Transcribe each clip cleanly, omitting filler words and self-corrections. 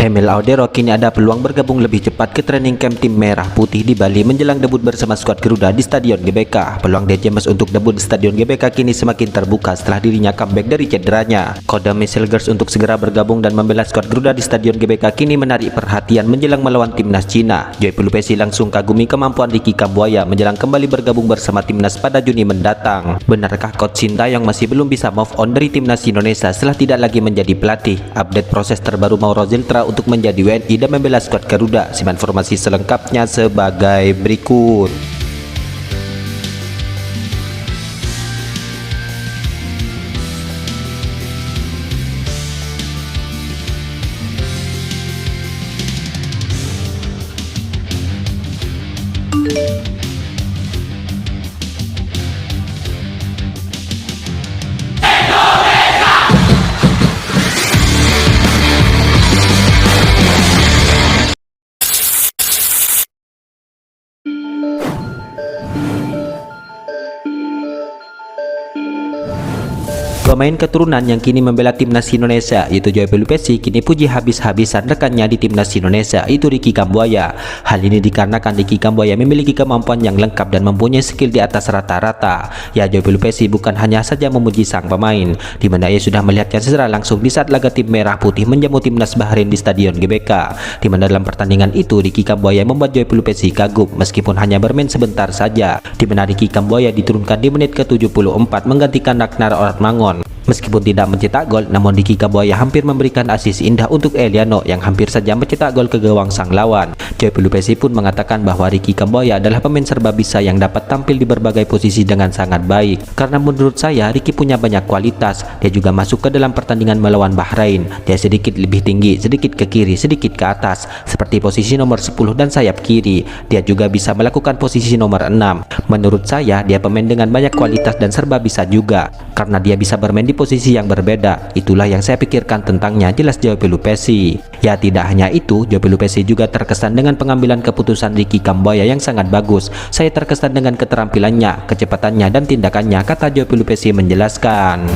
Emil Audero kini ada peluang bergabung lebih cepat ke training camp tim Merah Putih di Bali menjelang debut bersama skuad Garuda di Stadion GBK. Peluang De James untuk debut di Stadion GBK kini semakin terbuka setelah dirinya comeback dari cederanya. Kode Michelgers untuk segera bergabung dan membela skuad Garuda di Stadion GBK kini menarik perhatian menjelang melawan timnas Cina. Joy Pelupesi langsung kagumi kemampuan Ricky Kambuaya menjelang kembali bergabung bersama timnas pada Juni mendatang. Benarkah Coach Sintayong masih belum bisa move on dari timnas Indonesia setelah tidak lagi menjadi pelatih? Update proses terbaru Mauro Ziltra untuk menjadi WNI dan membela skuad Garuda. Simak informasi selengkapnya sebagai berikut. Pemain keturunan yang kini membela timnas Indonesia yaitu Joy Pelupesi kini puji habis-habisan rekannya di timnas Indonesia yaitu Ricky Kambuaya. Hal ini dikarenakan Ricky Kambuaya memiliki kemampuan yang lengkap dan mempunyai skill di atas rata-rata. Ya, Joy Pelupesi bukan hanya saja memuji sang pemain, di mana ia sudah melihatnya secara langsung di saat laga tim Merah Putih menjamu timnas Bahrain di Stadion GBK, di mana dalam pertandingan itu Ricky Kambuaya membuat Joy Pelupesi kagum meskipun hanya bermain sebentar saja, di mana Ricky Kambuaya diturunkan di menit ke-74 menggantikan Ragnar Ortmangon. Meskipun tidak mencetak gol, namun Ricky Kambuaya hampir memberikan asis indah untuk Eliano yang hampir saja mencetak gol ke gawang sang lawan. Joy Pelupesi pun mengatakan bahwa Ricky Kambuaya adalah pemain serba bisa yang dapat tampil di berbagai posisi dengan sangat baik. Karena menurut saya Ricky punya banyak kualitas. Dia juga masuk ke dalam pertandingan melawan Bahrain. Dia sedikit lebih tinggi, sedikit ke kiri, sedikit ke atas, seperti posisi nomor 10 dan sayap kiri. Dia juga bisa melakukan posisi nomor 6. Menurut saya dia pemain dengan banyak kualitas dan serba bisa juga. Karena dia bisa bermain di posisi yang berbeda. Itulah yang saya pikirkan tentangnya, jelas Joy Pelupesi. Ya, tidak hanya itu, Joy Pelupesi juga terkesan dengan pengambilan keputusan Ricky Kambuaya yang sangat bagus. Saya terkesan dengan keterampilannya, kecepatannya dan tindakannya, kata Joy Pelupesi menjelaskan.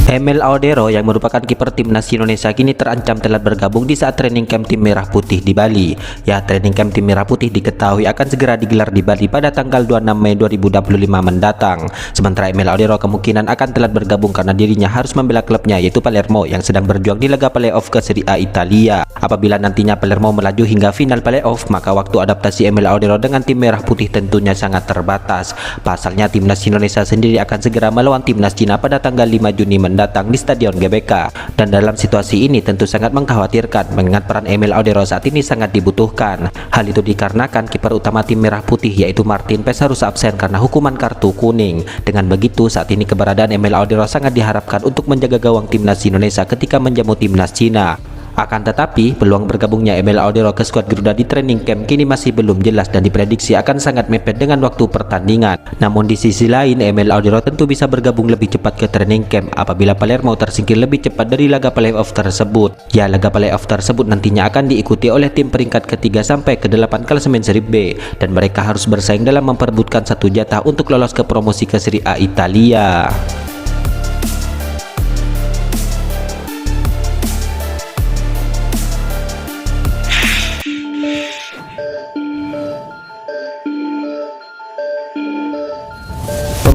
Emil Audero yang merupakan kiper timnas Indonesia kini terancam telat bergabung di saat training camp tim Merah Putih di Bali. Ya, training camp tim Merah Putih diketahui akan segera digelar di Bali pada tanggal 26 Mei 2025 mendatang. Sementara Emil Audero kemungkinan akan telat bergabung karena dirinya harus membela klubnya yaitu Palermo yang sedang berjuang di laga playoff ke Serie A Italia. Apabila nantinya Palermo melaju hingga final playoff, maka waktu adaptasi Emil Audero dengan tim Merah Putih tentunya sangat terbatas. Pasalnya timnas Indonesia sendiri akan segera melawan timnas Cina pada tanggal 5 Juni mendatang di Stadion GBK, dan dalam situasi ini tentu sangat mengkhawatirkan mengingat peran Emil Audero saat ini sangat dibutuhkan. Hal itu dikarenakan kiper utama tim Merah Putih yaitu Martin Pes harus absen karena hukuman kartu kuning. Dengan begitu saat ini keberadaan Emil Audero sangat diharapkan untuk menjaga gawang timnas Indonesia ketika menjamu timnas Cina. Akan tetapi, peluang bergabungnya Emil Audero ke skuad Garuda di training camp kini masih belum jelas dan diprediksi akan sangat mepet dengan waktu pertandingan. Namun di sisi lain, Emil Audero tentu bisa bergabung lebih cepat ke training camp apabila Palermo tersingkir lebih cepat dari laga playoff tersebut. Ya, laga playoff tersebut nantinya akan diikuti oleh tim peringkat ketiga sampai ke-8 klasemen Serie B, dan mereka harus bersaing dalam memperebutkan satu jatah untuk lolos ke promosi ke Serie A Italia.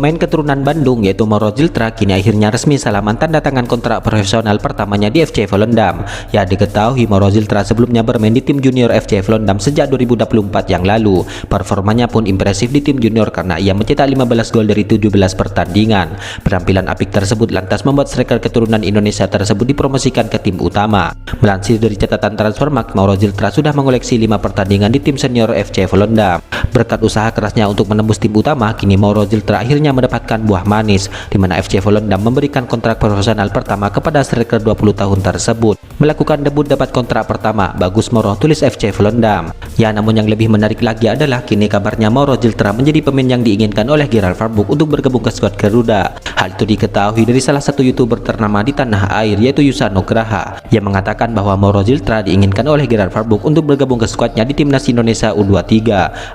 Pemain keturunan Bandung yaitu Mauro Ziltra kini akhirnya resmi salaman tanda tangan kontrak profesional pertamanya di FC Volendam. Ya, diketahui Mauro Ziltra sebelumnya bermain di tim junior FC Volendam sejak 2024 yang lalu. Performanya pun impresif di tim junior karena ia mencetak 15 gol dari 17 pertandingan. Penampilan apik tersebut lantas membuat striker keturunan Indonesia tersebut dipromosikan ke tim utama. Melansir dari catatan Transfermarkt, Mauro Ziltra sudah mengoleksi 5 pertandingan di tim senior FC Volendam. Berkat usaha kerasnya untuk menembus tim utama, kini Mauro Ziltra akhirnya mendapatkan buah manis, di mana FC Volendam memberikan kontrak profesional pertama kepada striker 20 tahun tersebut. Melakukan debut dapat kontrak pertama, bagus Mauro, tulis FC Volendam. Ya, namun yang lebih menarik lagi adalah kini kabarnya Mauro Ziltra menjadi pemain yang diinginkan oleh Gerald Verburg untuk bergabung ke skuad Garuda. Hal itu diketahui dari salah satu YouTuber ternama di tanah air, yaitu Yusa Nugraha, yang mengatakan bahwa Mauro Ziltra diinginkan oleh Gerald Verburg untuk bergabung ke skuadnya di timnas Indonesia U23.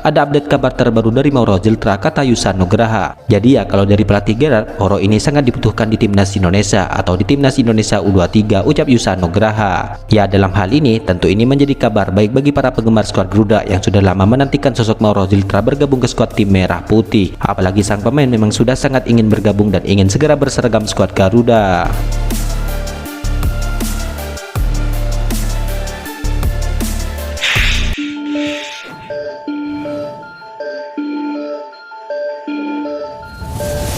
Ada update kabar terbaru dari Mauro Ziltra, kata Yusa Nugraha. Jadi ya, kalau dari pelatih Gerald, Mauro ini sangat dibutuhkan di timnas Indonesia atau di timnas Indonesia U23, ucap Yusa Nugraha. Ya, dalam hal ini tentu ini menjadi kabar baik bagi para penggemar skuad Garuda yang sudah lama menantikan sosok Mauro Ziltra bergabung ke skuad tim merah putih. Apalagi sang pemain memang sudah sangat ingin bergabung dan ingin segera berseragam skuad Garuda.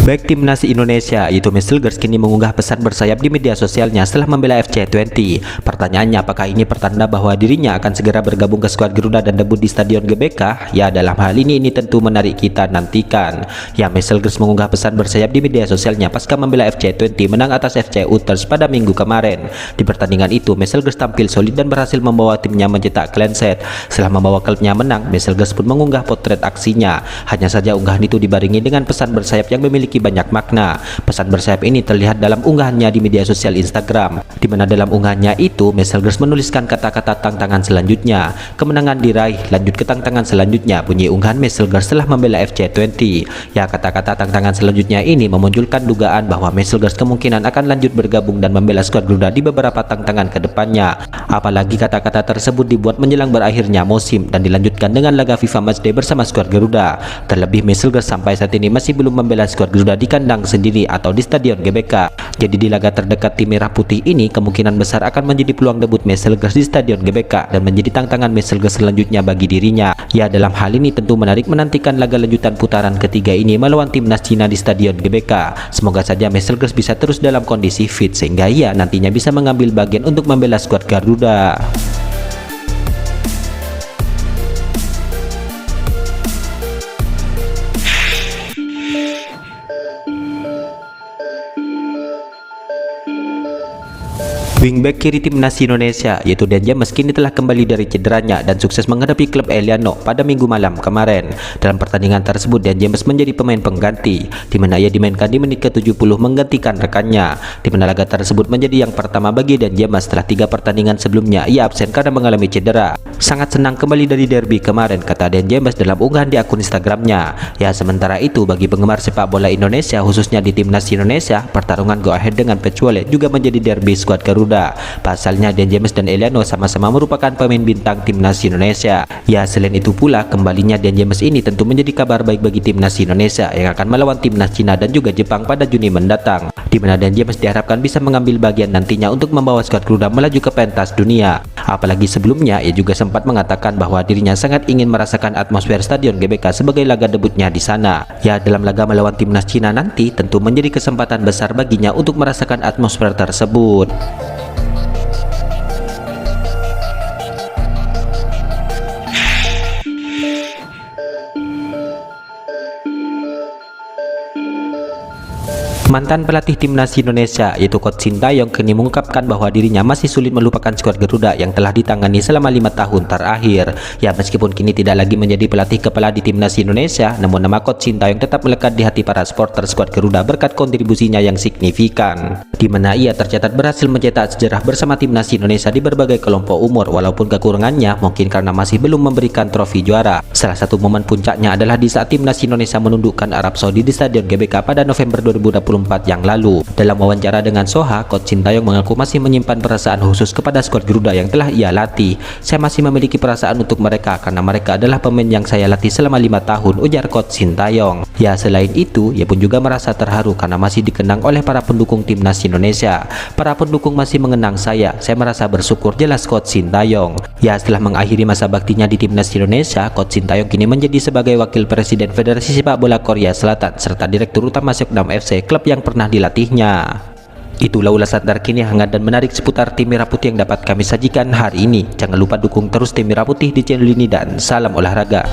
Baik timnas Indonesia, yaitu Messelgers, kini mengunggah pesan bersayap di media sosialnya setelah membela FC20. Pertanyaannya, apakah ini pertanda bahwa dirinya akan segera bergabung ke skuad Garuda dan debut di Stadion GBK? Ya, dalam hal ini tentu menarik kita nantikan. Ya, Messelgers mengunggah pesan bersayap di media sosialnya pasca membela FC20 menang atas FC Utrecht pada minggu kemarin. Di pertandingan itu, Messelgers tampil solid dan berhasil membawa timnya mencetak clean sheet. Setelah membawa klubnya menang, Messelgers pun mengunggah potret aksinya. Hanya saja unggahan itu dibarengi dengan pesan bersayap yang memiliki banyak makna. Pesan bersayap ini terlihat dalam unggahannya di media sosial Instagram, di mana dalam unggahannya itu Messelgers menuliskan kata-kata tantangan selanjutnya. Kemenangan diraih, lanjut ke tantangan selanjutnya, bunyi unggahan Messelgers setelah membela FC20. Ya, kata-kata tantangan selanjutnya ini memunculkan dugaan bahwa Messelgers kemungkinan akan lanjut bergabung dan membela skuad Garuda di beberapa tantangan ke depannya. Apalagi kata-kata tersebut dibuat menjelang berakhirnya musim dan dilanjutkan dengan laga FIFA Matchday bersama skuad Garuda. Terlebih Messelgers sampai saat ini masih belum membela skuad Garuda di kandang sendiri atau di Stadion GBK. Jadi di laga terdekat tim merah putih ini kemungkinan besar akan menjadi peluang debut Messelgers di Stadion GBK dan menjadi tantangan Messelgers selanjutnya bagi dirinya. Ya, dalam hal ini tentu menarik menantikan laga lanjutan putaran ketiga ini melawan timnas Cina di Stadion GBK. Semoga saja Messelgers bisa terus dalam kondisi fit sehingga ia nantinya bisa mengambil bagian untuk membela skuad Garuda. Wingback kiri timnas Indonesia, yaitu Dan James, kini telah kembali dari cederanya dan sukses menghadapi klub Eliano pada minggu malam kemarin. Dalam pertandingan tersebut, Dan James menjadi pemain pengganti, di mana ia dimainkan di menit ke-70 menggantikan rekannya. Di mana laga tersebut menjadi yang pertama bagi Dan James setelah 3 pertandingan sebelumnya ia absen karena mengalami cedera. Sangat senang kembali dari derby kemarin, kata Dan James dalam unggahan di akun Instagramnya. Ya, sementara itu bagi penggemar sepak bola Indonesia, khususnya di timnas Indonesia, pertarungan go ahead dengan Pecuole juga menjadi derby skuad Garuda. Pasalnya Dan James dan Eliano sama-sama merupakan pemain bintang timnas Indonesia. Ya, selain itu pula kembalinya Dan James ini tentu menjadi kabar baik bagi timnas Indonesia yang akan melawan timnas Cina dan juga Jepang pada Juni mendatang, di mana Dan James diharapkan bisa mengambil bagian nantinya untuk membawa skuad Garuda melaju ke pentas dunia. Apalagi sebelumnya ia juga sempat mengatakan bahwa dirinya sangat ingin merasakan atmosfer Stadion GBK sebagai laga debutnya di sana. Ya, dalam laga melawan timnas Cina nanti tentu menjadi kesempatan besar baginya untuk merasakan atmosfer tersebut. Mantan pelatih timnas Indonesia, yaitu Coach Sintayong, kini mengungkapkan bahwa dirinya masih sulit melupakan skuad Garuda yang telah ditangani selama 5 tahun terakhir. Ya, meskipun kini tidak lagi menjadi pelatih kepala di timnas Indonesia, namun nama Coach Sintayong tetap melekat di hati para supporter skuad Garuda berkat kontribusinya yang signifikan, di mana ia tercatat berhasil mencetak sejarah bersama timnas Indonesia di berbagai kelompok umur, walaupun kekurangannya mungkin karena masih belum memberikan trofi juara. Salah satu momen puncaknya adalah di saat timnas Indonesia menundukkan Arab Saudi di Stadion GBK pada November 2024 yang lalu. Dalam wawancara dengan Soha, Coach Sintayong mengaku masih menyimpan perasaan khusus kepada skuad Garuda yang telah ia latih. Saya masih memiliki perasaan untuk mereka karena mereka adalah pemain yang saya latih selama 5 tahun, ujar Coach Sintayong. Ya, selain itu, ia pun juga merasa terharu karena masih dikenang oleh para pendukung timnas Indonesia. Para pendukung masih mengenang saya merasa bersyukur, jelas Coach Sintayong. Ya, setelah mengakhiri masa baktinya di timnas Indonesia, Coach Sintayong kini menjadi sebagai Wakil Presiden Federasi Sepak Bola Korea Selatan serta Direktur Utama Seoknam FC, klub yang pernah dilatihnya. Itulah ulasan terkini hangat dan menarik seputar tim merah putih yang dapat kami sajikan hari ini. Jangan lupa dukung terus tim merah putih di channel ini dan salam olahraga.